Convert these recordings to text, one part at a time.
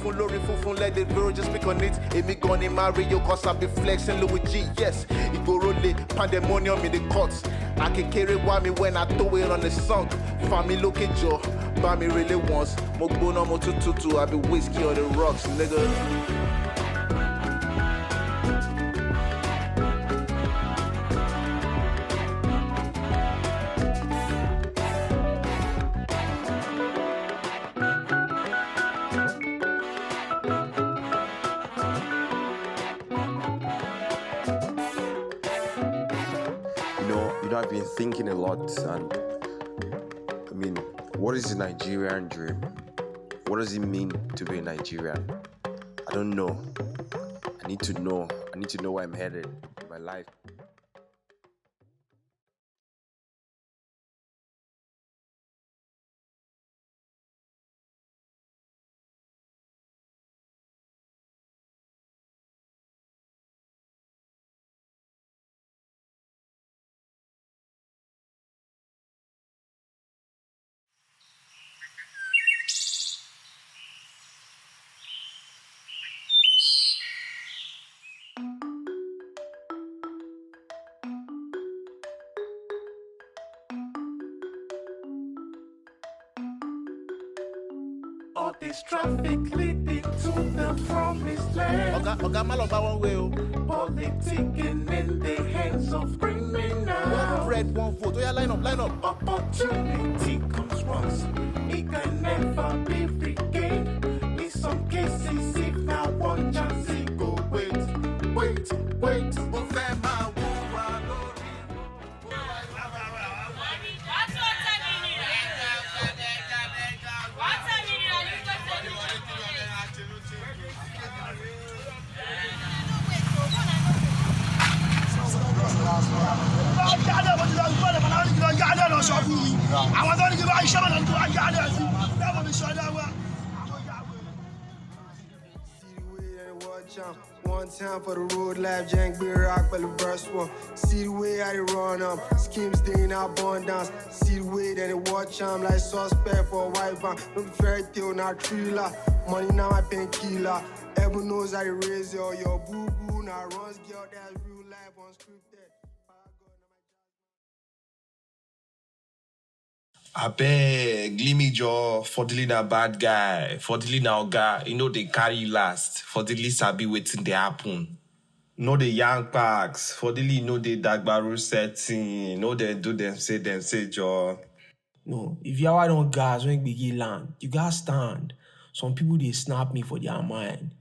funfun lori funfun, let the girl just pick on it. Emi gone in Mario, cause I be flexing Louis G, yes. Igboro le, pandemonium in the courts. I can carry me when I throw it on the song. Family look at Joe, buy me really once. Mo gbona mo tutu, I be whiskey on the rocks, nigga. I've been thinking a lot, and I mean, what is the Nigerian dream? What does it mean to be a Nigerian? I don't know. I need to know. I need to know where I'm headed in my life. All this traffic leading to the promised land. Oga Maloba one way. Politicking in the hands of criminals. One bread, one vote. Oh yeah, line up. Opportunity comes once, it can never be regained. In some cases, if now one chance, it go wait. One time for the road life, jank be rock for the verse one. See the way I run up, schemes stay in abundance. See the way that they watch I'm like suspect for a white van. No be fairy tale, not thriller. Money now my painkiller. Everyone knows how to raise your boo boo. Now runs girl, that's real life unscripted. I beg, leave me Joe. Fordili na bad guy. Fordili na oga. You know they carry last. Fordili sabi waiting they happen. No the young packs. Fordili know the dagbaru setting. No they do them say Joe. No, if you don't gas when big land, you gotta stand. Some people they snap me for their mind.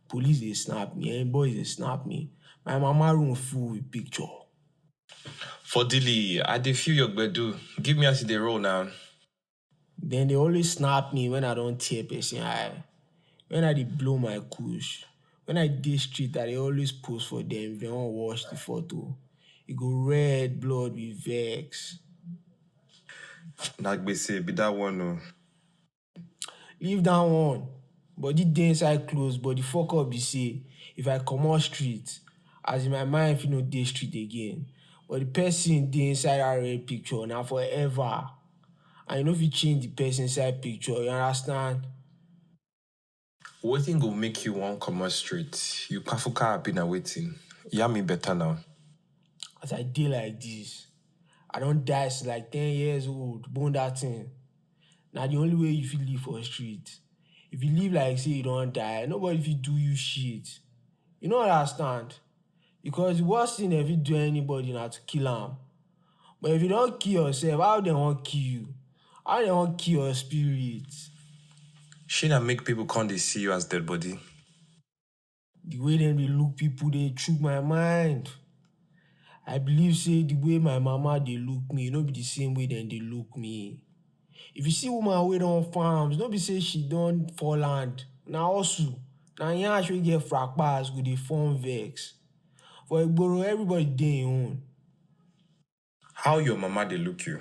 Police they snap me, and boys they snap me. My mama room full with picture. Fordili, I dey feel your gbedu. Give me as they roll now. Then they always snap me when I don't tear person eye. When I dey blow my kush. When I dey street, I dey always post for them if they want watch the photo. It go red blood with vex. Nagbese, be that one no. Leave that one. Body dey inside clothes, but the fuck up be say, if I come on street, as in my mind if you know dey street again. But the person dey inside that red picture now forever. And you know if you change the person inside picture, you understand? Waiting go make you one come on street. You kafuka happy na waiting. Yeah, me better now. As I dey like this, I don't die since like 10 years old, born that thing. Now the only way you feel live for street. If you live like say you don't die, nobody fit do you shit. You know understand? Because the worst thing if you do anybody now to kill them. But if you don't kill yourself, how they won't kill you? How they won't kill your spirit? Shouldn't make people come they see you as dead body. The way them they look people, they choke my mind. I believe say the way my mama they look me, no be the same way then they look me. If you see woman wait on farms, don't be say she don't fall land. Now also, now yeah, she get fracas with the form vex. For Igboro, everybody dey im own. How your mama they look you?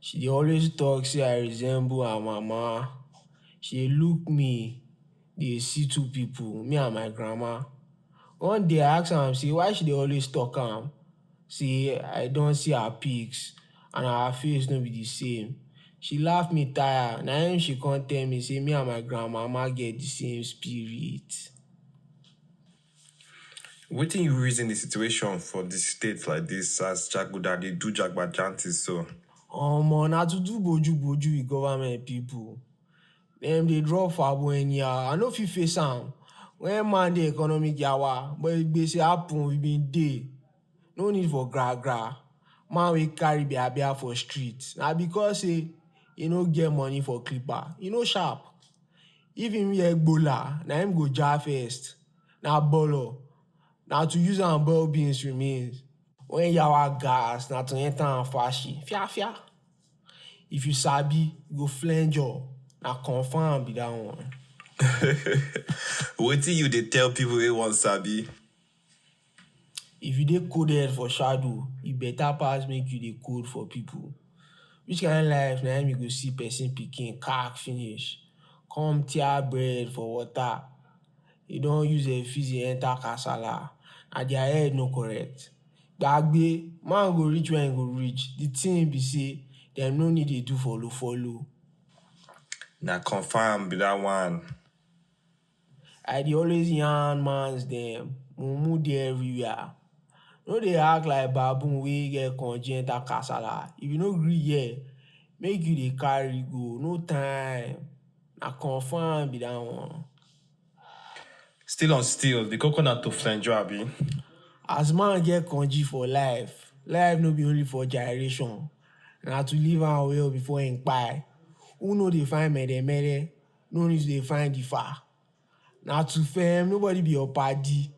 She dey always talk say I resemble her mama. She dey look me, dey see two people, me and my grandma. One day I ask am say why she dey always talk say I don't see her pics and her face no be the same. She laugh me tire. Now him she can't tell me, say me and my grandmama get the same spirit. Wetin you reason the situation for the state like this as Jaguda they do Jagbajantis so? Man, na to do boju with government people. Them they drop fabo anyhow. I no fit face am. When man the economic yawa, but if they say happen, we been there. No need for gra. Man we carry bear for street. Now because say you no get money for clipper, you no sharp. If him hear Ebola, now him go jar first. Now bolo. Now to use am boil beans remains. When yawa gas, now to enter and fashi. Fia. If you sabi, you go flange your. Now confirm be that one. Wetin you dey tell people wey wan sabi? If you dey coded for shadow, e better pass make you dey code for people. Which kind of life na him you go see person pikin cack finish, come tear bread for water. You don use a fizzy enter kasala, and their head no correct. Gbagbe, man go reach when he go reach. The thing be say, dem no need dey do follow. Na confirm be that one. I dey always yarn mans dem, mumu dey everywhere. No dey act like baboon wey get congenital kasala. If you no gree hear, make you dey carry go, no time. Na confirm be that one. Still on still, the coconut to flange abi? As man get congee for life no be only for gyration. Na to live am well before him kpai. Who no dey find mere, no need to dey find the far. Na to firm, nobody be your paddy.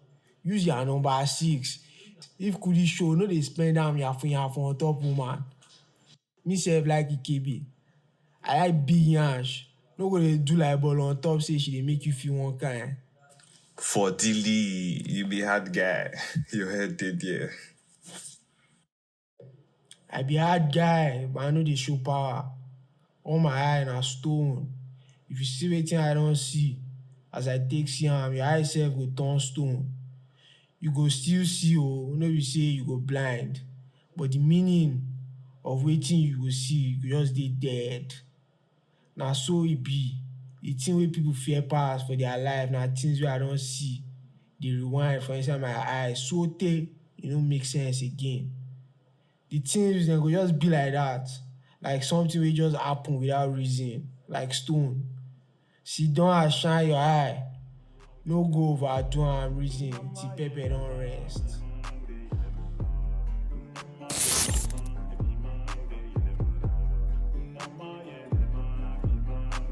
Use your number 6. If kudi show, no dey spend am yafun on top woman. Me sef like Ikebe. I like big yansh. No go dey do like ball on top say she dey make you feel one kind. Fordili, you be hard guy. Your head dead there. I be hard guy, but I no dey show power. All my eye na stone. If you see wetin I don see, as I take see am, your eye sef go turn stone. You go still see no be say you go blind, but the meaning of wetin you go see, you go just dey dead. Na so e be. The thing wey people fear pass for their life na things wey I don see. Dey rewind for inside my eyes so tey e no make sense again. The things dem go just be like that, like something wey just happen without reason, like stone. Sit down and shine your eye. No go overdo am reason till pepper don rest.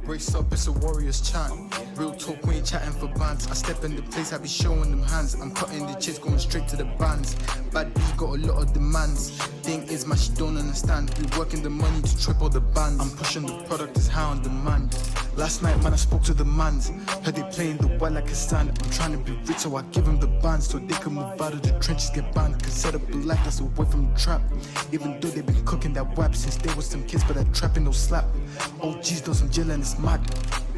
Brace up, it's a warrior's chant. Real talk, we ain't chatting for bands. I step in the place, I be showing them hands. I'm cutting the chicks, going straight to the bands. Bad B got a lot of demands. Thing is, man, she don't understand. We working the money to triple the bands. I'm pushing the product, is high on demand. Last night, man, I spoke to the mans. Heard they playing the well like a stand. I'm trying to be rich, so I give them the bands so they can move out of the trenches, get banned. Can set up a life that's away from the trap. Even though they been cooking that wap since they was some kids, but that trapping no slap. OG's done some jail and it's mad.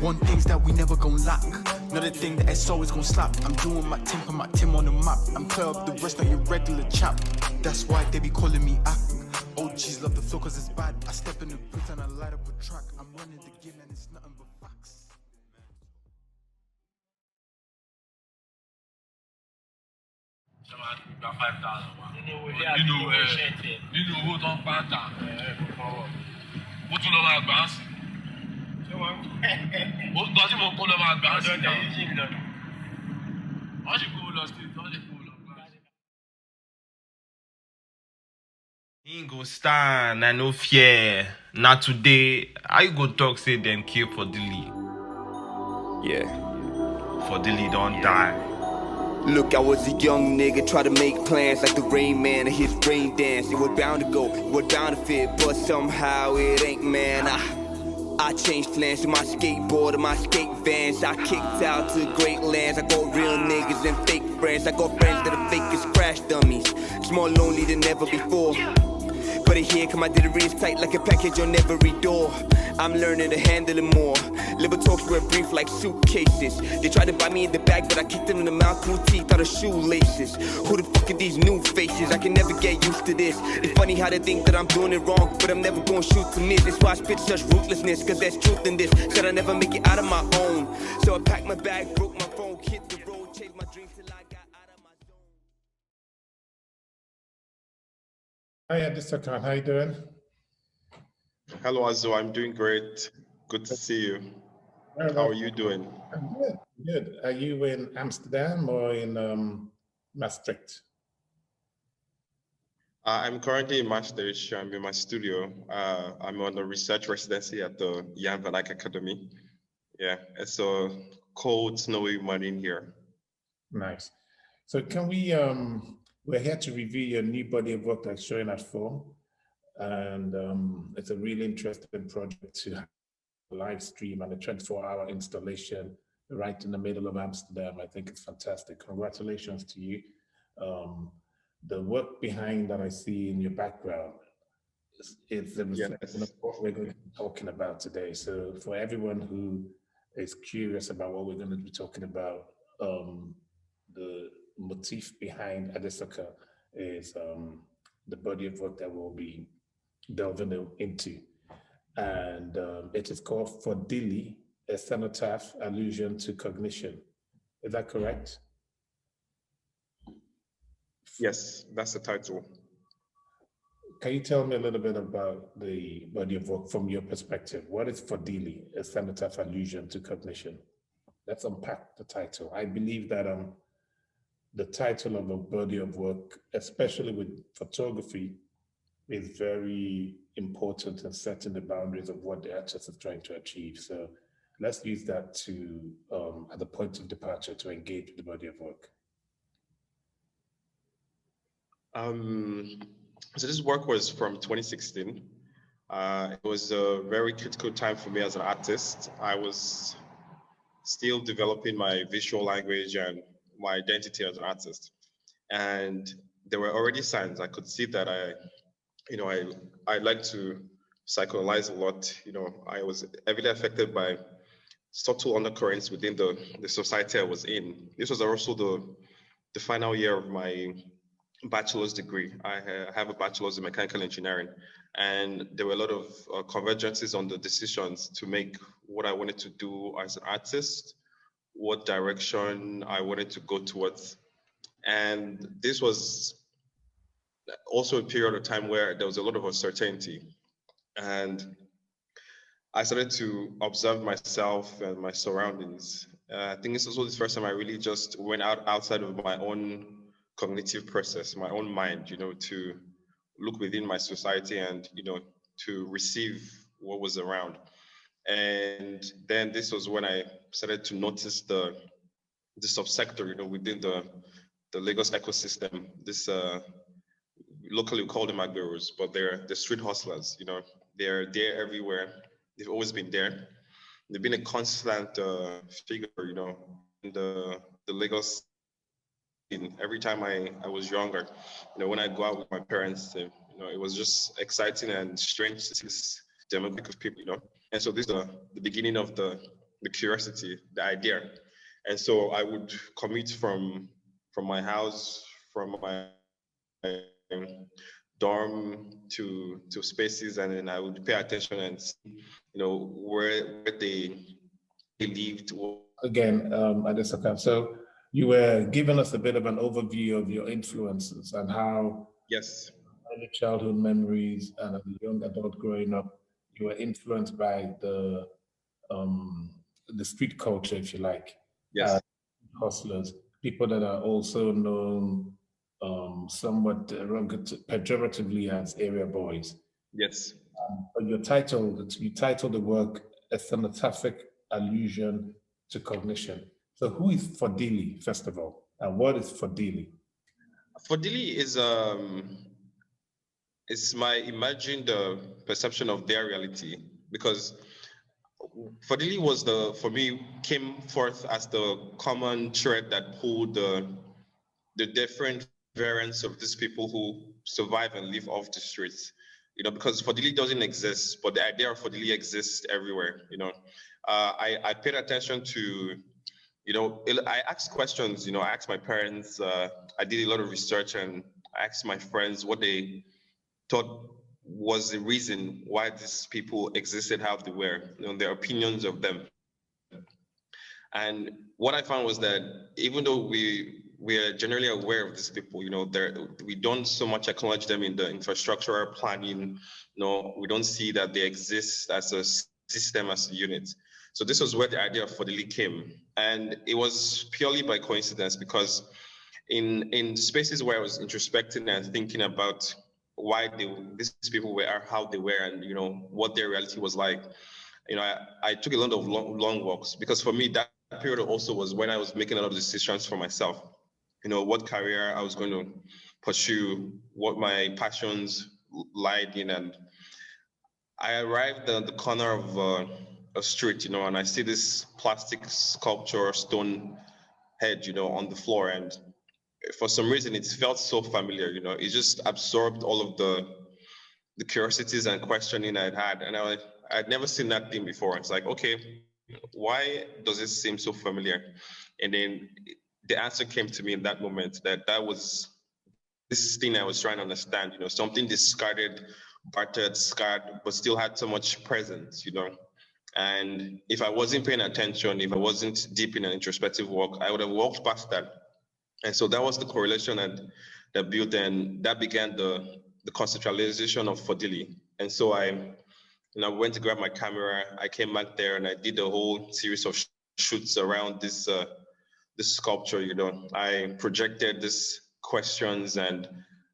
One thing's that we never gon' lack. Another thing that it's always gon' slap. I'm doing my thing, put my team on the map. I'm clear up the rest, not your regular chap. That's why they be calling me Ak. OGs love the flow cause it's bad. I step in the booth and I light up a track. I'm running the game and it's nothing but facts. Gba 5,000 nínú owó tó ń pa tà ó tún lọ máa gbà á sí ó gbọ́ tí mo kó lọ máa gbà á sí wọ́n sì kó lọ sí wọ́n sì kó lọ gbà á sí. He go stand, I no fear. Not today. How you go talk say them kill Fordili? Yeah. Fordili don't die. Look, I was a young nigga, try to make plans like the Rain Man and his brain dance. It was bound to go, it was bound to fit, but somehow it ain't, man. I changed plans to my skateboard and my skate vans. I kicked out to great lands. I got real niggas and fake friends. I got friends that are fake as crash dummies. It's more lonely than ever before. But here come my delivery is tight like a package on every door. I'm learning to handle it more. Little talks were brief like suitcases. They tried to buy me in the bag, but I kicked them in the mouth, through teeth out of shoelaces. Who the fuck are these new faces? I can never get used to this. It's funny how they think that I'm doing it wrong, but I'm never gonna shoot to miss. That's why I spit such ruthlessness, cause there's truth in this. Said I never make it out of my own. So I packed my bag, broke my phone, hit the road, chased my dreams till I got out of my zone. Hi, Aàdesokan. How you doing? Hello, Azu. I'm doing great. Good to see you. How are you doing? I'm good. Good. Are you in Amsterdam or in Maastricht? I'm currently in Maastricht. I'm in my studio. I'm on a research residency at the Jan van Eyck Academy. Yeah, it's a cold, snowy morning here. Nice. So can we, we're here to review your new body of work that's showing at 4. And it's a really interesting project to have a live stream and a 24-hour installation right in the middle of Amsterdam. I think it's fantastic. Congratulations to you. The work behind that I see in your background is the reflection of what we're going to be talking about today. So for everyone who is curious about what we're going to be talking about, the motif behind Aàdesokan is the body of work that we'll be delving into. And it is called Fordili, a Cenotaphic Allusion to Cognition. Is that correct? Yes, that's the title. Can you tell me a little bit about the body of work from your perspective? What is Fordili, a Cenotaphic Allusion to Cognition? Let's unpack the title. I believe that the title of a body of work, especially with photography, is very important in setting the boundaries of what the artist is trying to achieve. So let's use that to, at the point of departure, to engage with the body of work. So this work was from 2016. It was a very critical time for me as an artist. I was still developing my visual language and my identity as an artist. And there were already signs. I could see that I like to psychoanalyze a lot. I was heavily affected by subtle undercurrents within the society I was in. This was also the final year of my bachelor's degree. I have a bachelor's in mechanical engineering, and there were a lot of convergences on the decisions to make what I wanted to do as an artist, what direction I wanted to go towards. And this was also a period of time where there was a lot of uncertainty. And I started to observe myself and my surroundings. I think this was also the first time I really just went outside of my own cognitive process, my own mind, to look within my society and, to receive what was around. And then this was when I started to notice the subsector, within the Lagos ecosystem. This locally we call them Agberos, but they're the street hustlers. They're there everywhere. They've always been there. They've been a constant figure, in the Lagos. Every time I was younger, when I go out with my parents, it was just exciting and strange to see this demographic of people, And so this is the beginning of the curiosity, the idea. And so I would commute from my house, from my dorm to spaces, and then I would pay attention and see, where they lived. Again, Aàdesokan, so you were giving us a bit of an overview of your influences and how early childhood memories and as a young adult growing up, you were influenced by the street culture, if you like. Yes. Hustlers, people that are also known somewhat pejoratively as area boys. Yes. But you titled the work A Cenotaphic Allusion to Cognition. So who is Fordili, first of all, and what is Fordili? Fordili is my imagined perception of their reality, because Fordili was for me, came forth as the common thread that pulled the different variants of these people who survive and live off the streets. because Fordili doesn't exist, but the idea of Fordili exists everywhere. I paid attention to, I asked questions. I asked my parents. I did a lot of research, and I asked my friends what they thought was the reason why these people existed how they were, their opinions of them. And what I found was that even though we are generally aware of these people, we don't so much acknowledge them in the infrastructural planning. We don't see that they exist as a system, as a unit. So this was where the idea of Fordili came. And it was purely by coincidence, because in spaces where I was introspecting and thinking about why these people were how they were, and what their reality was like, I took a lot of long walks, because for me that period also was when I was making a lot of decisions for myself. What career I was going to pursue, what my passions lied in. And I arrived at the corner of a street, and I see this plastic sculpture, stone head, on the floor. And for some reason, it felt so familiar, it just absorbed all of the curiosities and questioning I'd had. And I'd never seen that thing before. It's like, okay, why does it seem so familiar? And then the answer came to me in that moment, that was this thing I was trying to understand, something discarded, battered, scarred, but still had so much presence, And if I wasn't paying attention, if I wasn't deep in an introspective walk, I would have walked past that. And so that was the correlation that built, and that began the conceptualization of Fordili. And so I went to grab my camera. I came back there and I did a whole series of shoots around this sculpture. I projected these questions and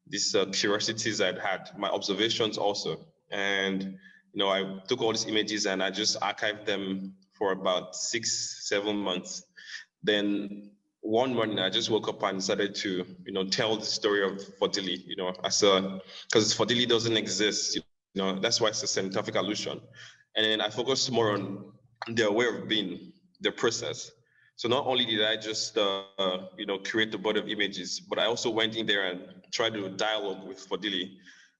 these curiosities I'd had, my observations also. And I took all these images and I just archived them for about 6-7 months. Then one morning I just woke up and decided to, tell the story of Fordili, because Fordili doesn't exist, that's why it's a Cenotaphic Allusion. And then I focused more on their way of being, their process. So not only did I just, create the body of images, but I also went in there and tried to dialogue with Fordili.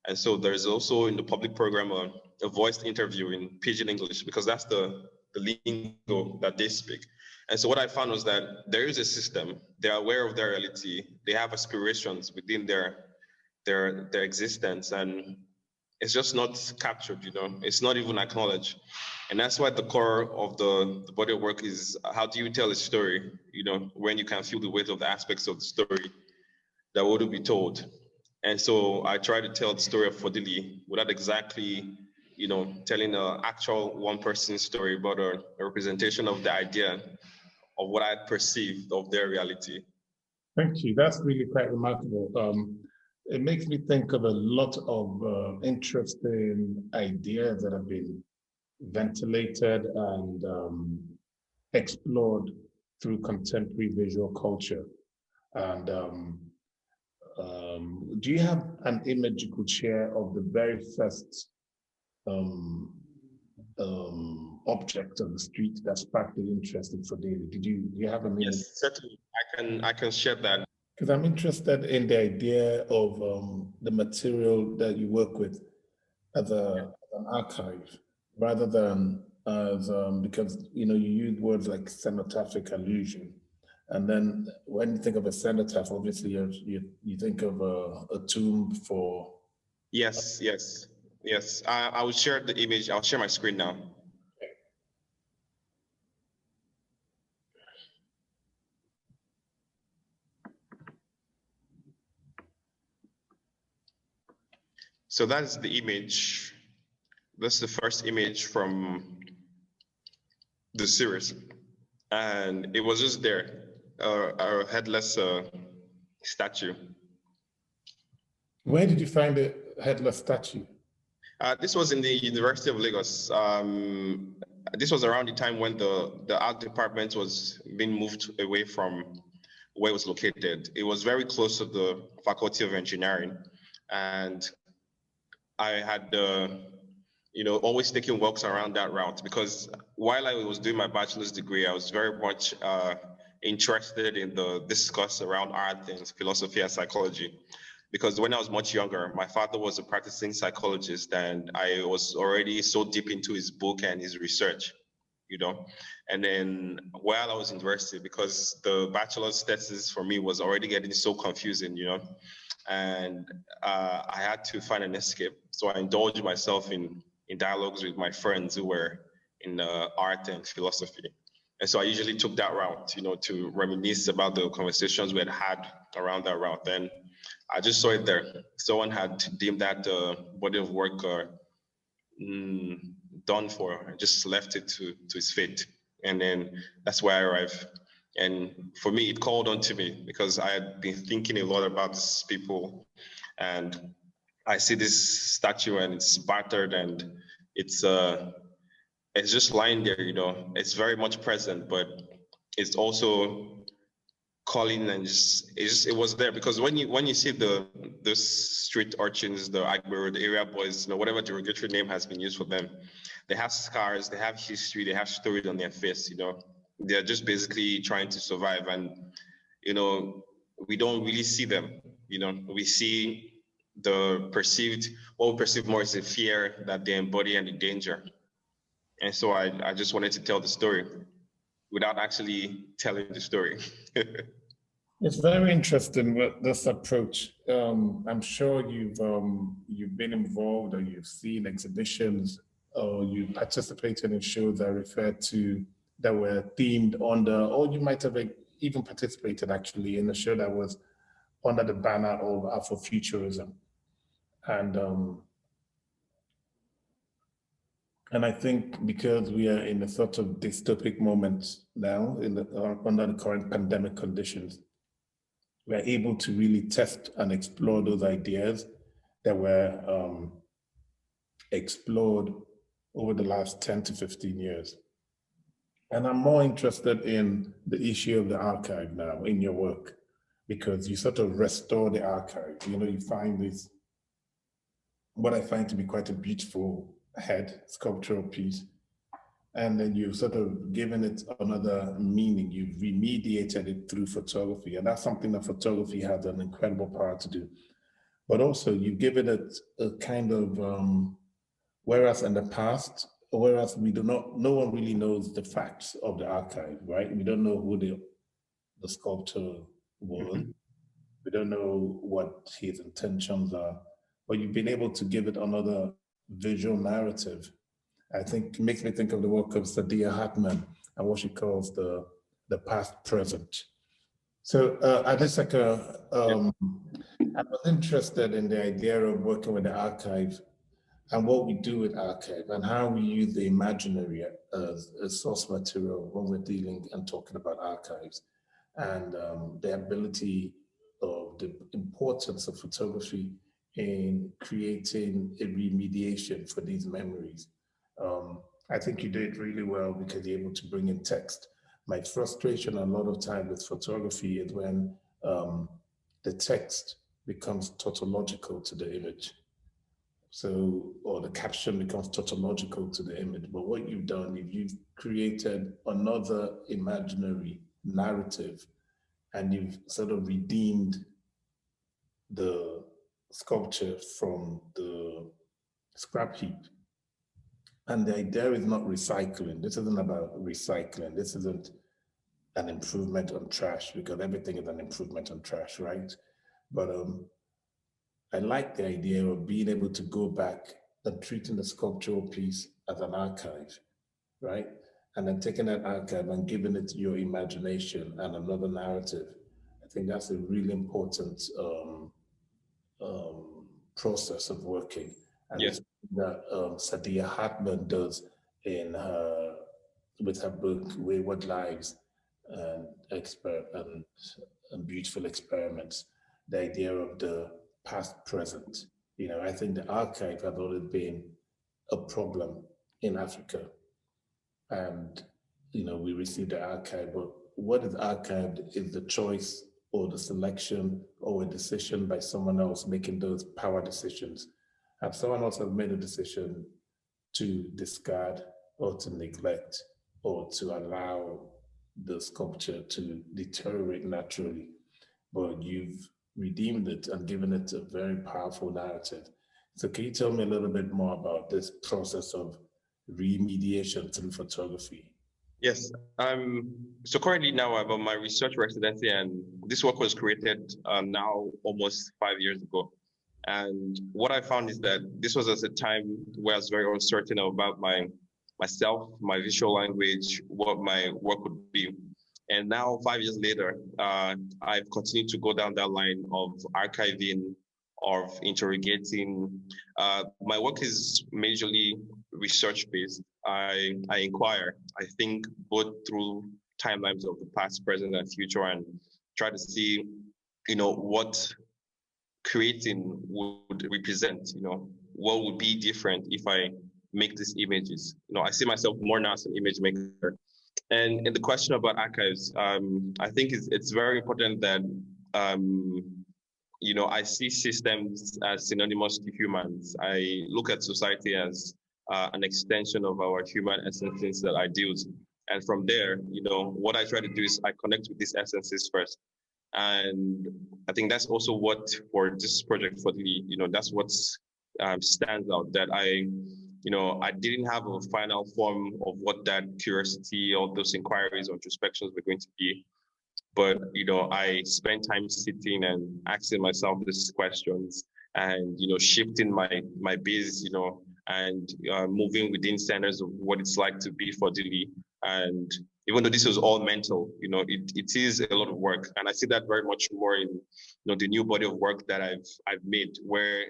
And so there's also in the public program a voiced interview in Pidgin English, because that's the lingo that they speak. And so what I found was that there is a system. They're aware of their reality. They have aspirations within their existence, and it's just not captured. It's not even acknowledged. And that's why the core of the body of work is, how do you tell a story? When you can feel the weight of the aspects of the story that wouldn't be told. And so I try to tell the story of Fordili without exactly, telling an actual one-person story, but a representation of the idea of what I perceived of their reality. Thank you. That's really quite remarkable. It makes me think of a lot of interesting ideas that have been ventilated and explored through contemporary visual culture. And do you have an image you could share of the very first object on the street that sparked the interest in Fordili? Do you have a image? Yes, certainly. I can share that. Because I'm interested in the idea of the material that you work with as an archive, rather than as because you use words like cenotaphic allusion, and then when you think of a cenotaph, obviously you think of a tomb for. Yes. I will share the image. I'll share my screen now. So that's the image. That's the first image from the series. And it was just there, a headless statue. Where did you find the headless statue? This was in the University of Lagos. This was around the time when the art department was being moved away from where it was located. It was very close to the Faculty of Engineering. And I had, always taking walks around that route, because while I was doing my bachelor's degree, I was very much interested in the discourse around art things, philosophy and psychology. because when I was much younger, my father was a practicing psychologist, and I was already so deep into his book and his research, you know. And then while I was in university, because the bachelor's thesis for me was already getting so confusing, you know, and I had to find an escape. So I indulged myself in dialogues with my friends who were in art and philosophy. And so I usually took that route, you know, to reminisce about the conversations we had around that route. And I just saw it there. Someone had deemed that body of work done for, and just left it to his fate. And then that's where I arrived. And for me, it called on to me because I had been thinking a lot about these people, and I see this statue and it's battered and it's just lying there, you know. It's very much present, but it's also calling, and it was there because when you see the street urchins, the Agbero, the area boys, you know, whatever derogatory name has been used for them, they have scars, they have history, they have stories on their face, you know. They're just basically trying to survive, and you know, we don't really see them, you know. We see what we perceive more is the fear that they embody and the danger. And so I just wanted to tell the story without actually telling the story. It's very interesting with this approach. I'm sure you've been involved, or you've seen exhibitions, or you participated in shows that were themed under, or you might have even participated actually in a show that was under the banner of Afrofuturism. And I think because we are in a sort of dystopic moment now, under the current pandemic conditions, we're able to really test and explore those ideas that were explored over the last 10 to 15 years. And I'm more interested in the issue of the archive now in your work, because you sort of restore the archive. You know, you find this, what I find to be quite a beautiful sculptural piece, and then you've sort of given it another meaning. You've remediated it through photography, and that's something that photography has an incredible power to do. But also you've given it a kind of, whereas in the past, no one really knows the facts of the archive, right? We don't know who the sculptor was. Mm-hmm. We don't know what his intentions are, but you've been able to give it another visual narrative. I think it makes me think of the work of Saidiya Hartman and what she calls the past present. So Aàdesokan, I was interested in the idea of working with the archive and what we do with archive and how we use the imaginary as a source material when we're dealing and talking about archives, and the ability of the importance of photography in creating a remediation for these memories. I think you did really well because you're able to bring in text. My frustration a lot of time with photography is when the text becomes tautological to the image. So, or the caption becomes tautological to the image. But what you've done is you've created another imaginary narrative, and you've sort of redeemed the sculpture from the scrap heap. And the idea is not recycling. This isn't about recycling. This isn't an improvement on trash, because everything is an improvement on trash, right? But I like the idea of being able to go back and treating the sculptural piece as an archive, right? And then taking that archive and giving it your imagination and another narrative. I think that's a really important process of working. And yes, that Saidiya Hartman does with her book Wayward Lives and Beautiful Experiments, the idea of the past present. You know, I think the archive has always been a problem in Africa, and you know, we receive the archive, but what is archived is the choice or the selection or a decision by someone else making those power decisions. And someone else has made a decision to discard or to neglect or to allow the sculpture to deteriorate naturally. But you've redeemed it and given it a very powerful narrative. So can you tell me a little bit more about this process of remediation through photography? Yes. So currently now I'm on my research residency, and this work was created now almost 5 years ago. And what I found is that this was at a time where I was very uncertain about myself, my visual language, what my work would be. And now 5 years later, I've continued to go down that line of archiving, of interrogating. My work is majorly research-based. I inquire. I think both through timelines of the past, present, and future, and try to see, what creating would represent. What would be different if I make these images. I see myself more now as an image maker. And in the question about archives, I think it's very important that I see systems as synonymous to humans. I look at society as an extension of our human essences that ideals. And from there, what I try to do is I connect with these essences first. And I think that's also what, for this project, that's what stands out, that I didn't have a final form of what that curiosity or those inquiries or introspections were going to be. But, I spent time sitting and asking myself these questions and, shifting my base, and moving within centers of what it's like to be Fordili. And even though this was all mental, it is a lot of work. And I see that very much more in, the new body of work that I've made, where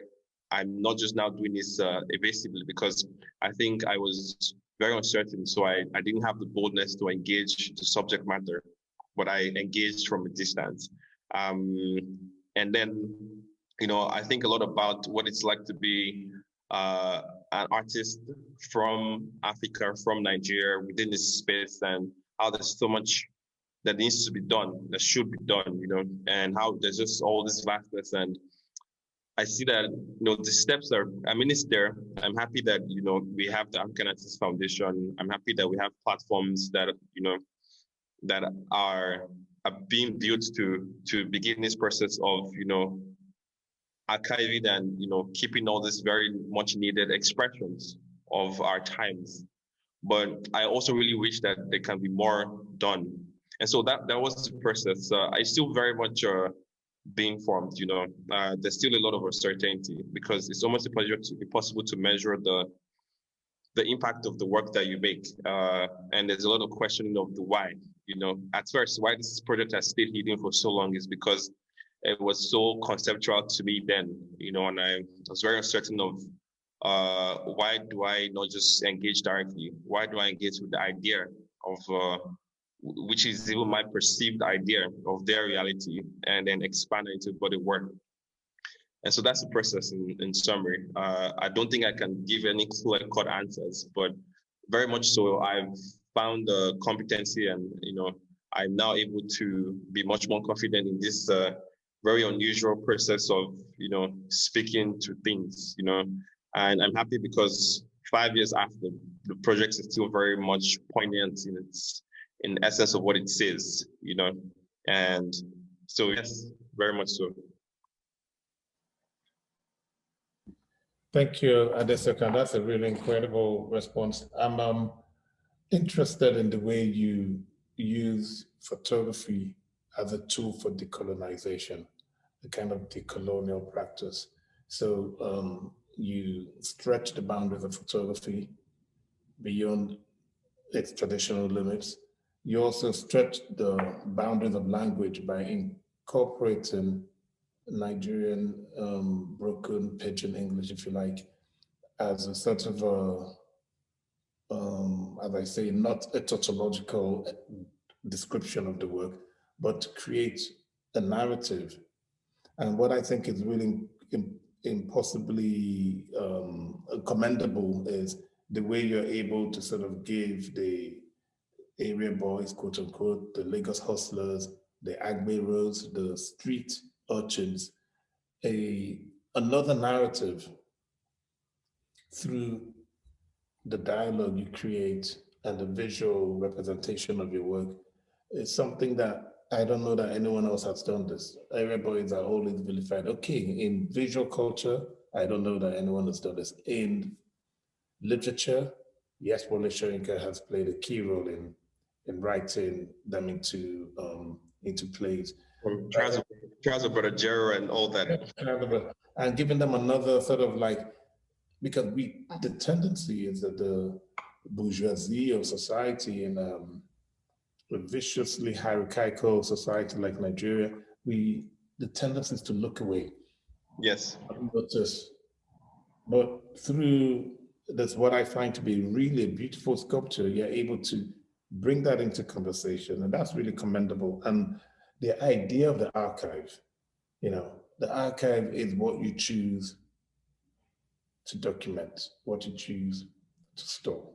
I'm not just now doing this evasively, because I think I was very uncertain. So I didn't have the boldness to engage the subject matter, but I engaged from a distance. And then, I think a lot about what it's like to be an artist from Africa, from Nigeria, within this space, and how there's so much that needs to be done, that should be done, and how there's just all this vastness. And I see that, the steps it's there. I'm happy that, we have the African Artists Foundation. I'm happy that we have platforms that, that are being built to begin this process of, archiving and, keeping all these very much needed expressions of our times. But I also really wish that there can be more done. And so that was the process. I still very much being formed, there's still a lot of uncertainty, because it's almost impossible to measure the impact of the work that you make. And there's a lot of questioning of the why. At first, why this project has stayed hidden for so long is because it was so conceptual to me then, and I was very uncertain of why do I not just engage directly? Why do I engage with the idea of, which is even my perceived idea of their reality, and then expand it into body work? And so that's the process in summary. I don't think I can give any clear-cut answers, but very much so, I've found the competency, and I'm now able to be much more confident in this very unusual process of speaking to things, and I'm happy because 5 years after, the project is still very much poignant in essence of what it says, and so yes, very much so. Thank you, Aàdesokan. That's a really incredible response. I'm interested in the way you use photography as a tool for decolonization, a kind of decolonial practice. So you stretch the boundaries of photography beyond its traditional limits. You also stretch the boundaries of language by incorporating Nigerian broken pidgin English, if you like, as a sort of as I say, not a tautological description of the work, but to create a narrative. And what I think is really impossibly commendable is the way you're able to sort of give the area boys, quote unquote, the Lagos hustlers, the agberos, the street urchins, another narrative through the dialogue you create and the visual representation of your work is something that I don't know that anyone else has done this. Everybody's always vilified. Okay, in visual culture, I don't know that anyone has done this. In literature, yes, Wole Soyinka has played a key role in writing them into plays. Trials of Brother Jero and all that. And giving them another sort of like, because the tendency is that the bourgeoisie of society in a viciously hierarchical society like Nigeria, the tendency is to look away. Yes. Notice. But through that's what I find to be really a beautiful sculpture, you're able to bring that into conversation, and that's really commendable. And the idea of the archive, the archive is what you choose to document, what you choose to store,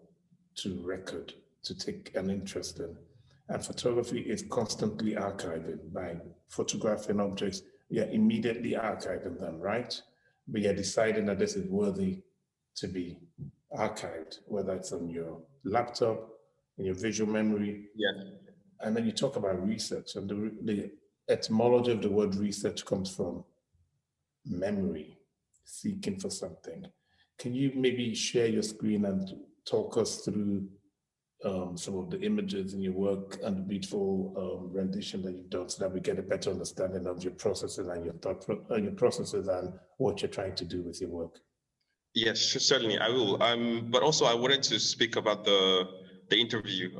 to record, to take an interest in. And photography is constantly archiving. By photographing objects, you're immediately archiving them, right? But you're deciding that this is worthy to be archived, whether it's on your laptop, in your visual memory. Yeah. And then you talk about research, and the etymology of the word research comes from memory, seeking for something. Can you maybe share your screen and talk us through some of the images in your work and the beautiful rendition that you've done, so that we get a better understanding of your processes and your thought processes and what you're trying to do with your work? Yes, certainly I will. But also I wanted to speak about the interview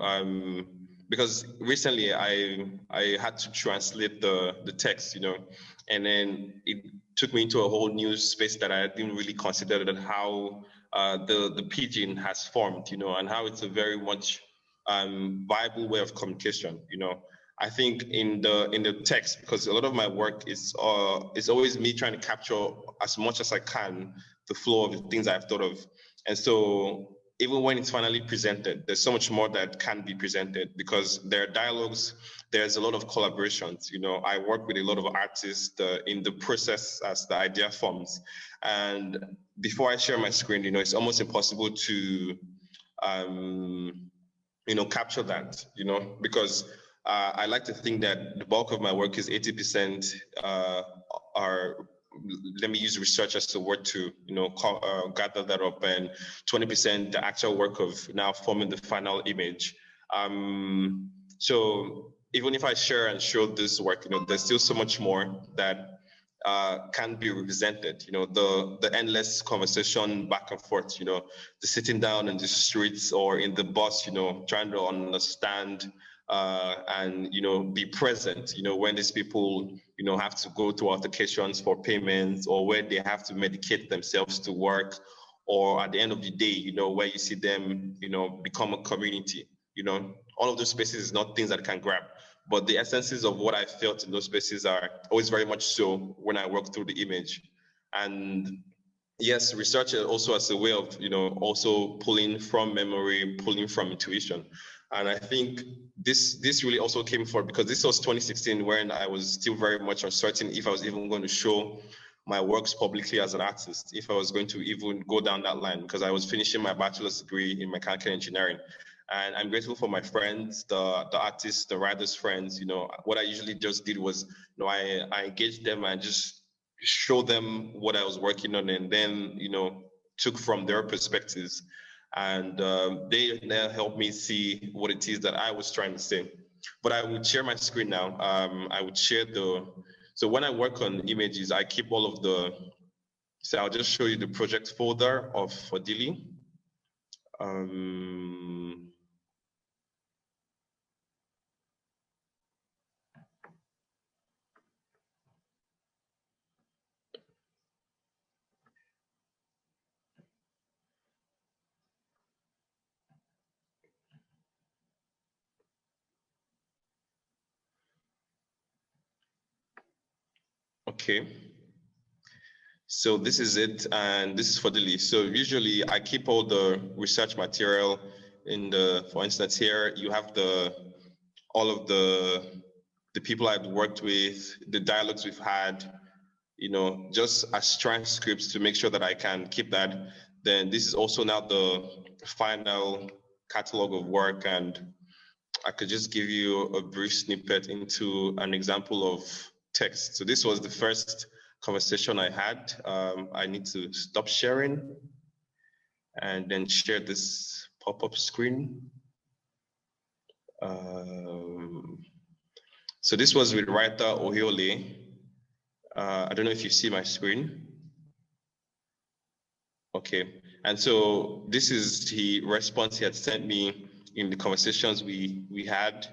because recently I had to translate the text, and then it took me into a whole new space that I didn't really consider, that how the pidgin has formed, and how it's a very much viable way of communication. I think in the text, because a lot of my work is always me trying to capture as much as I can the flow of the things I've thought of, and so even when it's finally presented, there's so much more that can be presented, because there are dialogues, there's a lot of collaborations. I work with a lot of artists in the process as the idea forms. And before I share my screen, it's almost impossible to, capture that, because I like to think that the bulk of my work is 80% let me use research as a word to, gather that up, and 20% the actual work of now forming the final image. So even if I share and show this work, there's still so much more that can be represented. The endless conversation back and forth, the sitting down in the streets or in the bus, trying to understand and be present, when these people have to go to altercations for payments, or where they have to medicate themselves to work, or at the end of the day, where you see them become a community. All of those spaces is not things that I can grab, but the essences of what I felt in those spaces are always very much so when I work through the image. And yes, research also as a way of also pulling from memory, pulling from intuition. And I think this really also came forward because this was 2016, when I was still very much uncertain if I was even going to show my works publicly as an artist, if I was going to even go down that line, because I was finishing my bachelor's degree in mechanical engineering. And I'm grateful for my friends, the artists, the writers' friends. What I usually just did was, I engaged them and just showed them what I was working on, and then, took from their perspectives. And they helped me see what it is that I was trying to say. But I would share my screen now. I would share so when I work on images, I keep all of so I'll just show you the project folder of Fordili. Okay, so this is it, and this is Fordili. So usually I keep all the research material in for instance, here you have all of the people I've worked with, the dialogues we've had, just as transcripts to make sure that I can keep that. Then this is also now the final catalog of work, and I could just give you a brief snippet into an example of text. So this was the first conversation I had. I need to stop sharing and then share this pop-up screen. So this was with writer Ohiole. I don't know if you see my screen. Okay, and so this is the response he had sent me in the conversations we had,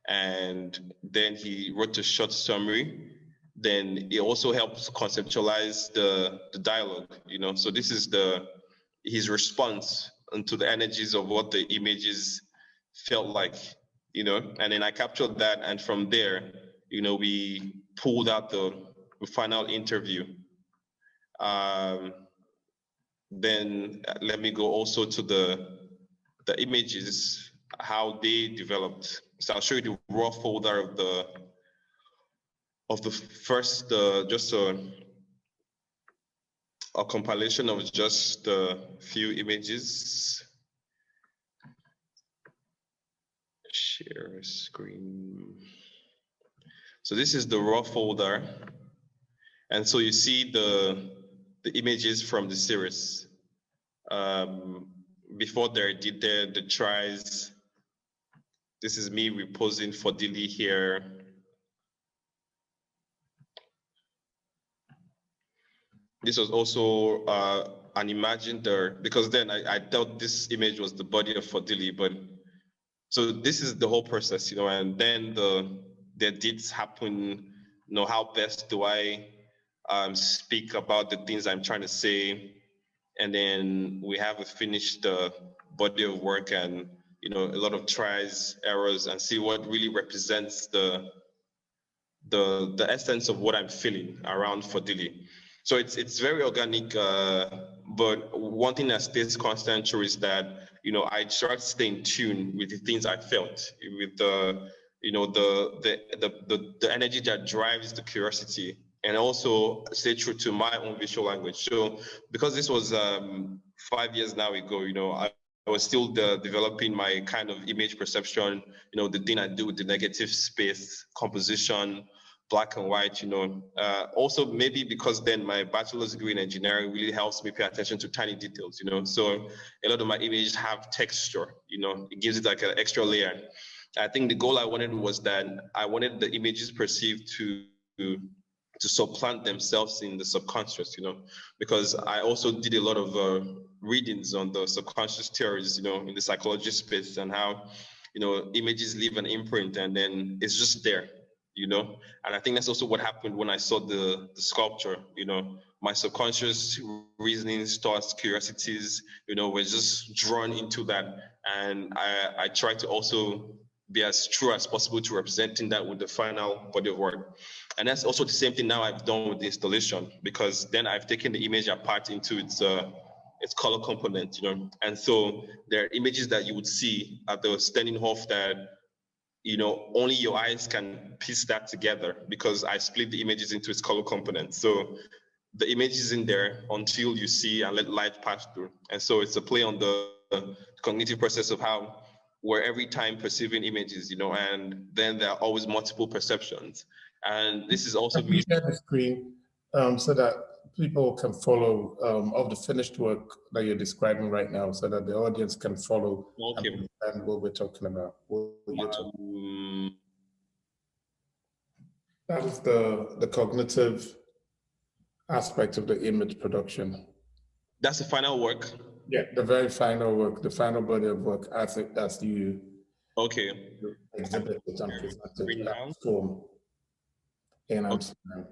and then he wrote a short summary. Then it also helps conceptualize the dialogue, you know. So this is his response into the energies of what the images felt like, you know. And then I captured that, and from there, you know, we pulled out the final interview. Then let me go also to the images, how they developed. So I'll show you the raw folder of the first, just a compilation of just a few images. Share screen. So this is the raw folder. And so you see the images from the series. Before they did the tries. This is me reposing Fordili here. This was also an imagined there, because then I thought this image was the body of Fordili, but so this is the whole process, you know, and then the edits happen, you know, how best do I speak about the things I'm trying to say, and then we have a finished body of work and, you know, a lot of tries, errors, and see what really represents the essence of what I'm feeling around Fordili. So it's very organic, but one thing that stays constant through is that, you know, I try to stay in tune with the things I felt, with the, you know, the energy that drives the curiosity, and also stay true to my own visual language. So because this was 5 years now ago, you know, I was still developing my kind of image perception, you know, the thing I do with the negative space, composition, black and white, you know. Also maybe because then my bachelor's degree in engineering really helps me pay attention to tiny details, you know. So a lot of my images have texture, you know, it gives it like an extra layer. I think the goal I wanted was that I wanted the images perceived to supplant themselves in the subconscious, you know, because I also did a lot of readings on the subconscious theories, you know, in the psychology space, and how, you know, images leave an imprint and then it's just there, you know. And I think that's also what happened when I saw the sculpture, you know. My subconscious reasonings, thoughts, curiosities, you know, were just drawn into that. And I tried to also be as true as possible to representing that with the final body of work. And that's also the same thing now I've done with the installation, because then I've taken the image apart into its color component, you know. And so there are images that you would see at the Stenen Hoofd that, you know, only your eyes can piece that together, because I split the images into its color components. So the image is in there until you see and let light pass through. And so it's a play on the cognitive process of how we're every time perceiving images, you know, and then there are always multiple perceptions. And this is also me. Share the screen so that people can follow of the finished work that you're describing right now, so that the audience can follow and what we're talking about. That is the cognitive aspect of the image production. That's the final work? Yeah, the very final work, the final body of work as you exhibit it and present it at form in Amsterdam.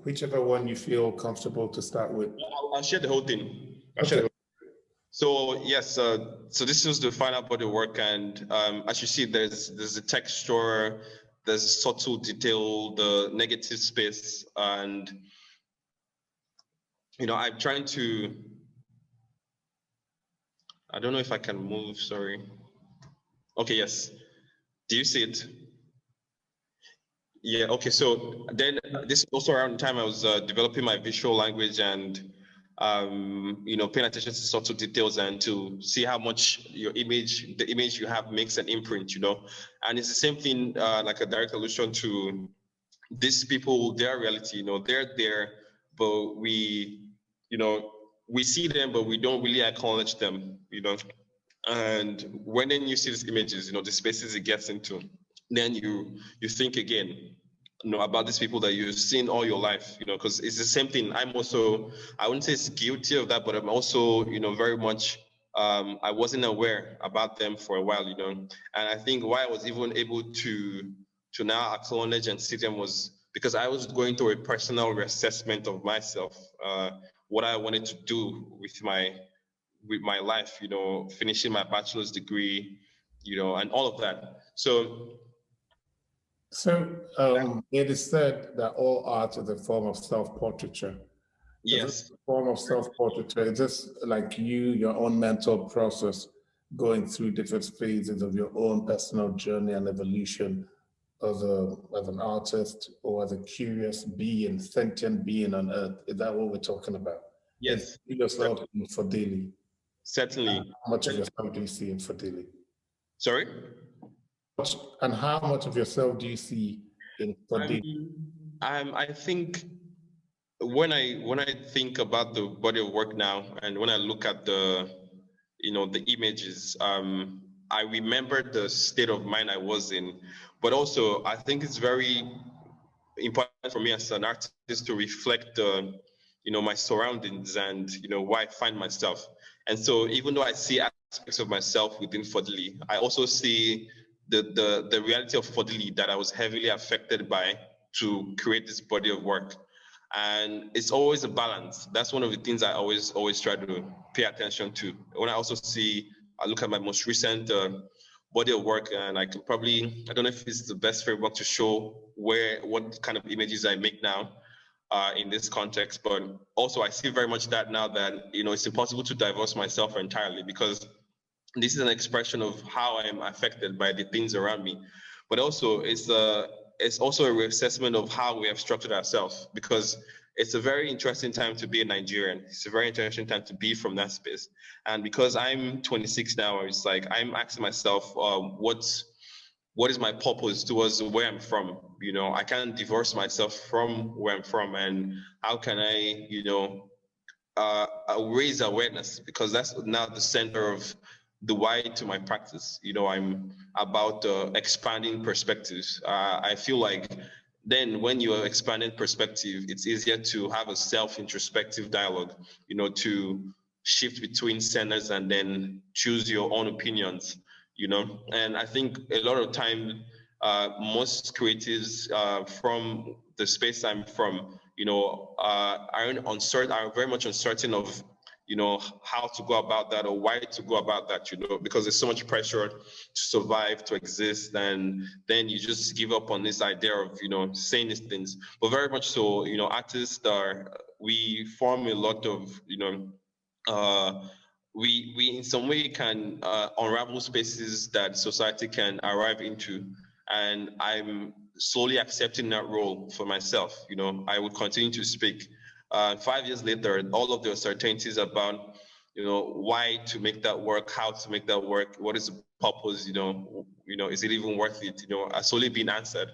Whichever one you feel comfortable to start with. I'll share the whole thing. So yes, so this is the final body of work, and as you see, there's a texture, there's subtle detail, the negative space, and you know, I'm trying to. I don't know if I can move. Sorry. Okay. Yes. Do you see it? Yeah, okay. So then this is also around the time I was developing my visual language and, paying attention to subtle details and to see how much the image you have makes an imprint, And it's the same thing, like a direct allusion to these people, their reality, they're there, but we see them, but we don't really acknowledge them. And when then you see these images, the spaces it gets into, then you think again, about these people that you've seen all your life, because it's the same thing. I'm also, I wouldn't say it's guilty of that, but I'm also, very much, I wasn't aware about them for a while, and I think why I was even able to now acknowledge and see them was because I was going through a personal reassessment of myself, what I wanted to do with my life, finishing my bachelor's degree, and all of that. So it is said that all art is a form of self-portraiture. Yes. A form of self-portraiture. It's just like your own mental process, going through different phases of your own personal journey and evolution as an artist or as a curious being, sentient being on earth. Is that what we're talking about? Yes. And you yourself in Fordili. Certainly. How much of yourself do you see in Fordili? Sorry? And how much of yourself do you see in Fordili? I think when I think about the body of work now, and when I look at the images, I remember the state of mind I was in, but also I think it's very important for me as an artist to reflect my surroundings and where I find myself. And so even though I see aspects of myself within Fordili, I also see the reality of Fordili that I was heavily affected by to create this body of work. And it's always a balance. That's one of the things I always try to pay attention to. When I look at my most recent body of work, and I don't know if it's the best framework to show what kind of images I make now in this context, but also I see very much that now that, it's impossible to divorce myself entirely, because this is an expression of how I am affected by the things around me. But also it's also a reassessment of how we have structured ourselves, because it's a very interesting time to be a Nigerian. It's a very interesting time to be from that space. And because I'm 26 now, it's like I'm asking myself, what is my purpose towards where I'm from? I can't divorce myself from where I'm from, and how can I, raise awareness, because that's now the center of the why to my practice. I'm about expanding perspectives. I feel like then when you are expanding perspective, it's easier to have a self-introspective dialogue, to shift between centers and then choose your own opinions, And I think a lot of time, most creatives from the space I'm from, are very much uncertain of how to go about that or why to go about that, because there's so much pressure to survive, to exist, and then you just give up on this idea of, saying these things. But very much so, artists we form a lot of, we in some way can unravel spaces that society can arrive into. And I'm slowly accepting that role for myself. I would continue to speak. 5 years later, all of the uncertainties about, why to make that work, how to make that work, what is the purpose, is it even worth it, are slowly being answered.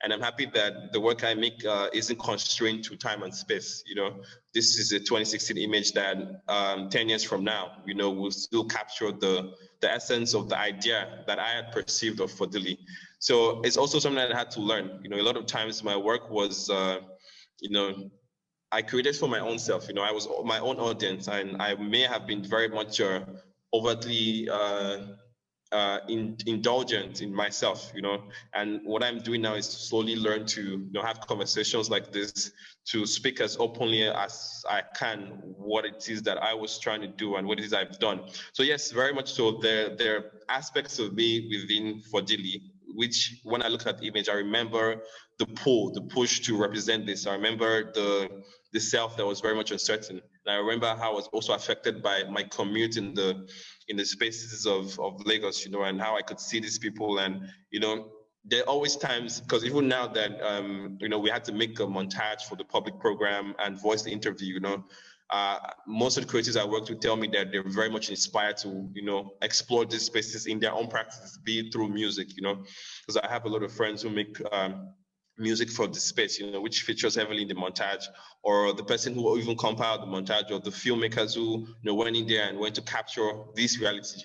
And I'm happy that the work I make isn't constrained to time and space. This is a 2016 image that 10 years from now, will still capture the essence of the idea that I had perceived of Fordili. So it's also something that I had to learn. A lot of times my work was, I created for my own self. I was my own audience, and I may have been very much overtly indulgent in myself, and what I'm doing now is to slowly learn to have conversations like this, to speak as openly as I can what it is that I was trying to do and what it is I've done. So yes, very much so. There are aspects of me within Fordili, which when I look at the image, I remember the push to represent this. I remember the self that was very much uncertain. And I remember how I was also affected by my commute in the spaces of Lagos, and how I could see these people and, there are always times, because even now that, we had to make a montage for the public program and voice the interview, most of the creators I worked with tell me that they're very much inspired to, explore these spaces in their own practice, be it through music, because I have a lot of friends who make music for the space, which features heavily in the montage, or the person who even compiled the montage, or the filmmakers who went in there and went to capture these realities,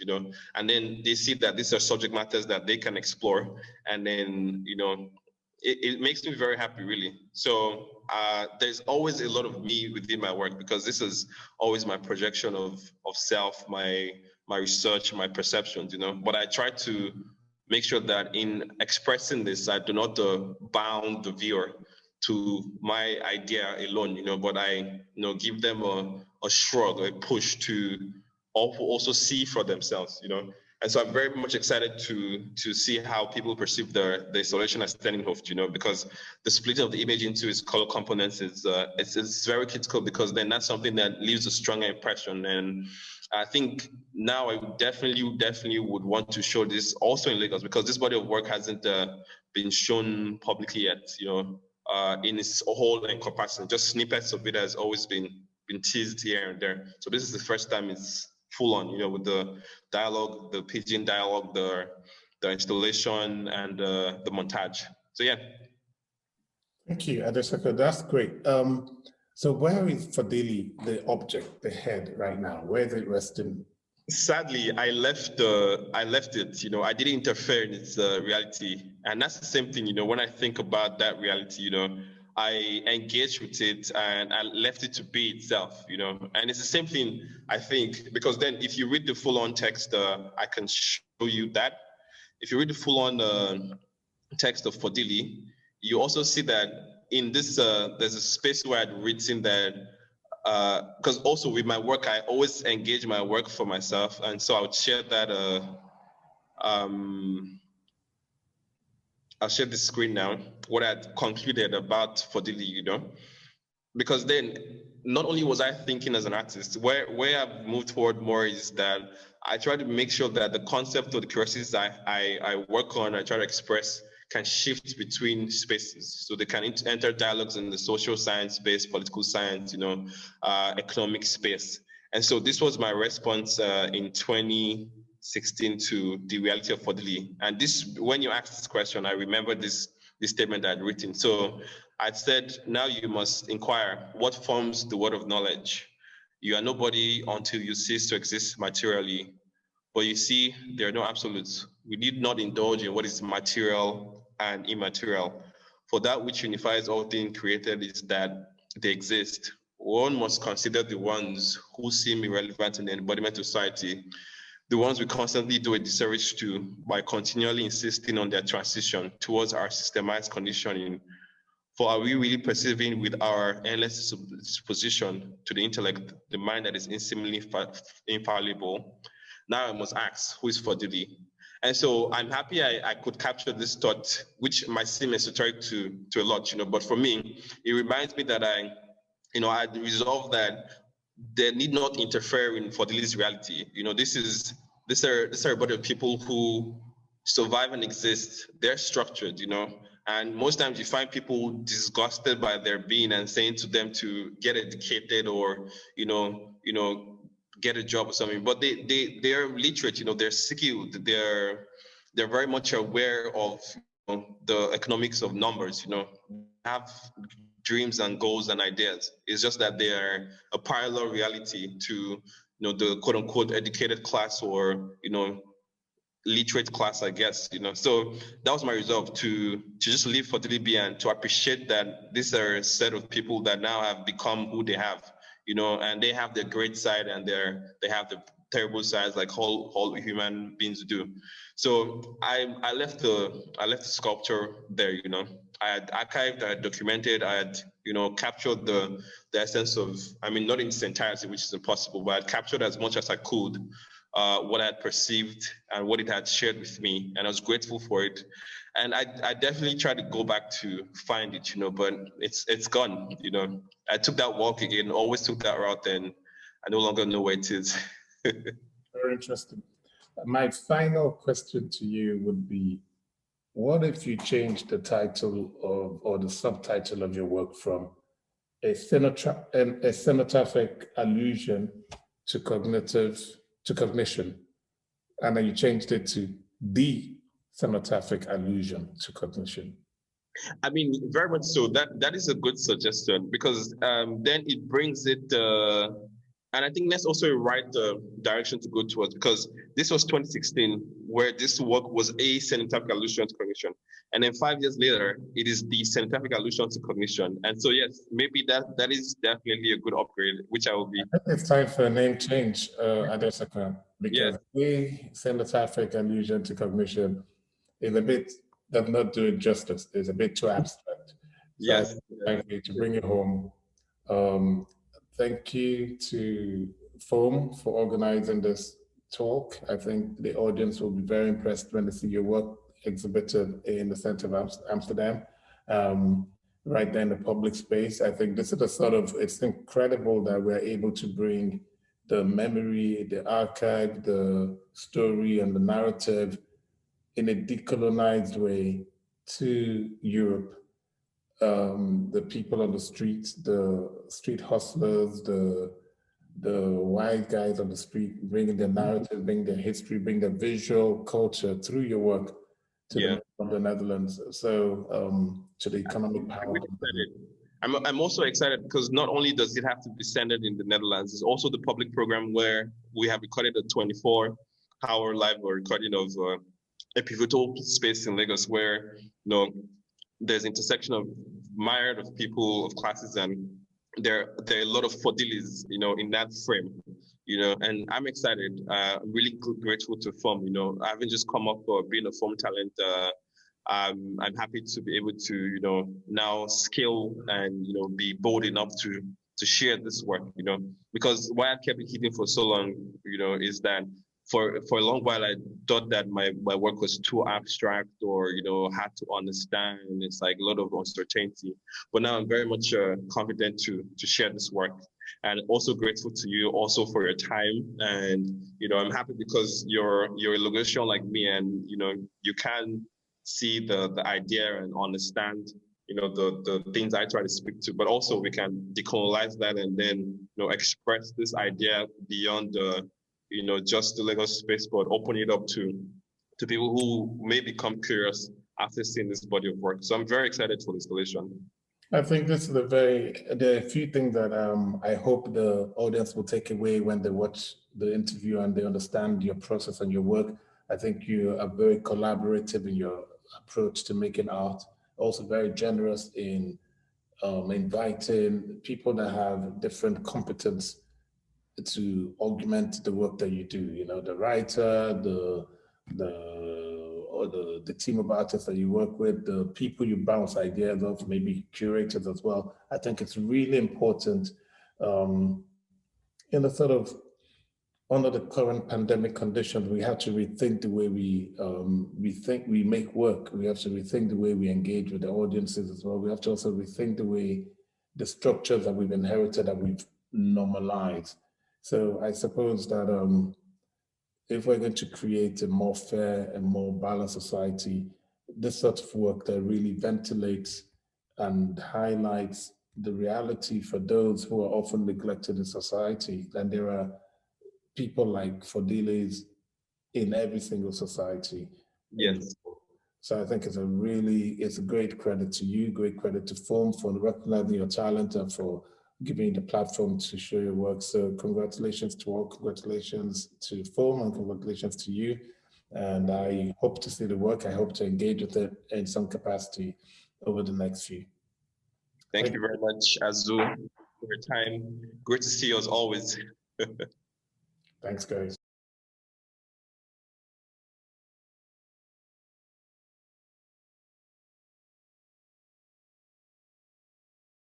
and then they see that these are subject matters that they can explore, and then it makes me very happy, really. So there's always a lot of me within my work, because this is always my projection of self, my research, my perceptions, but I try to make sure that in expressing this, I do not bound the viewer to my idea alone, but I, give them a shrug, a push to also see for themselves, And so I'm very much excited to see how people perceive the installation as Stenen Hoofd, because the split of the image into its color components is it's very critical, because then that's something that leaves a stronger impression. And I think now I definitely would want to show this also in Lagos, because this body of work hasn't been shown publicly yet, in its whole encompassing. Just snippets of it has always been teased here and there. So this is the first time it's full on, with the dialogue, the pidgin dialogue, the installation, and the montage. So yeah. Thank you, Aàdesokan. That's great. So where is Fordili, the object, the head right now? Where is it resting? Sadly, I left it. I didn't interfere in its reality, and that's the same thing. When I think about that reality, I engaged with it and I left it to be itself. And it's the same thing, I think, because then if you read the full-on text, I can show you that. If you read the full-on text of Fordili, you also see that in this, there's a space where I'd written that, because also with my work, I always engage my work for myself. And so I would share that, I'll share the screen now, what I'd concluded about Fordili, because then not only was I thinking as an artist, where I've moved forward more is that I try to make sure that the concept of the curiosities I work on, I try to express, can shift between spaces. So they can enter dialogues in the social science space, political science, economic space. And so this was my response in 2016 to the reality of Fordili. And this, when you asked this question, I remember this statement I'd written. So I said, now you must inquire, what forms the word of knowledge? You are nobody until you cease to exist materially. But you see, there are no absolutes. We need not indulge in what is material and immaterial. For that which unifies all things created is that they exist. One must consider the ones who seem irrelevant in the embodiment of society, the ones we constantly do a disservice to by continually insisting on their transition towards our systemized conditioning. For are we really perceiving with our endless disposition to the intellect, the mind that is instantly infallible? Now I must ask, who is Fordili? And so I'm happy I could capture this thought, which might seem esoteric to a lot, but for me, it reminds me that I resolved that they need not interfere in Fordili's reality. These are a body of people who survive and exist. They're structured, and most times you find people disgusted by their being and saying to them to get educated or, get a job or something, but they're literate, they're skilled, they're very much aware of the economics of numbers, have dreams and goals and ideas. It's just that they're a parallel reality to the quote unquote educated class or literate class, I guess. So that was my resolve, to just leave Fordili be and to appreciate that these are a set of people that now have become who they have. And they have their great side and they have the terrible sides, like all human beings do. So I left the sculpture there. I had archived, I had documented, I had captured the essence of, not in its entirety, which is impossible, but I had captured as much as I could what I had perceived and what it had shared with me, and I was grateful for it. And I definitely tried to go back to find it, but it's gone, I took that walk again, always took that route, and I no longer know where it is. Very interesting. My final question to you would be, what if you change the title or the subtitle of your work from a cenotaphic allusion to cognition, and then you changed it to the cenotaphic allusion to cognition? I mean, very much so. That is a good suggestion, because then it brings it, and I think that's also a right direction to go towards, because this was 2016, where this work was a cenotaphic allusion to cognition, and then 5 years later, it is the cenotaphic allusion to cognition. And so, yes, maybe that is definitely a good upgrade, which I will be. I think it's time for a name change, Aàdesokan, because the cenotaphic allusion to cognition is a bit, does not do it justice. It's a bit too abstract. Yes. So thank you to bring it home. Thank you to FOAM for organizing this talk. I think the audience will be very impressed when they see your work exhibited in the center of Amsterdam, right there in the public space. I think this is a sort of, it's incredible that we're able to bring the memory, the archive, the story, and the narrative in a decolonized way to Europe. The people on the streets, the street hustlers, the white guys on the street, bringing their narrative, bringing their history, bring their visual culture through your work to the Netherlands. So to the economic power. I'm also excited because not only does it have to be centered in the Netherlands, it's also the public program where we have recorded a 24-hour live recording of a pivotal space in Lagos where there's intersection of myriad of people, of classes, and there are a lot of Fordilis, in that frame, and I'm excited. I'm really grateful to FOAM, I haven't just come up for being a FOAM talent. I'm happy to be able to, now scale and, be bold enough to share this work, because why I've kept it hidden for so long, is that for a long while, I thought that my work was too abstract or, hard to understand. It's like a lot of uncertainty. But now I'm very much confident to share this work, and also grateful to you also for your time. And, I'm happy because you're a Lagosian like me, and, you can see the idea and understand, the things I try to speak to, but also we can decolonize that and then, express this idea beyond the, just the Lagos space, but open it up to people who may become curious after seeing this body of work. So I'm very excited for this collision. I think this is there are a few things that I hope the audience will take away when they watch the interview and they understand your process and your work. I think you are very collaborative in your approach to making art, also very generous in inviting people that have different competence to augment the work that you do. The writer, the team of artists that you work with, the people you bounce ideas off, maybe curators as well. I think it's really important in the sort of, under the current pandemic conditions, we have to rethink the way we make work. We have to rethink the way we engage with the audiences as well. We have to also rethink the way the structures that we've inherited, that we've normalized. So I suppose that if we're going to create a more fair and more balanced society, this sort of work that really ventilates and highlights the reality for those who are often neglected in society. And there are people like Fordilis in every single society. Yes. So I think it's a great credit to you, great credit to FOAM for recognizing your talent and for giving you the platform to show your work. So congratulations to all, congratulations to FOAM, and congratulations to you. And I hope to see the work. I hope to engage with it in some capacity over the next few. Thank you very much, Azu, for your time. Great to see you as always. Thanks, guys.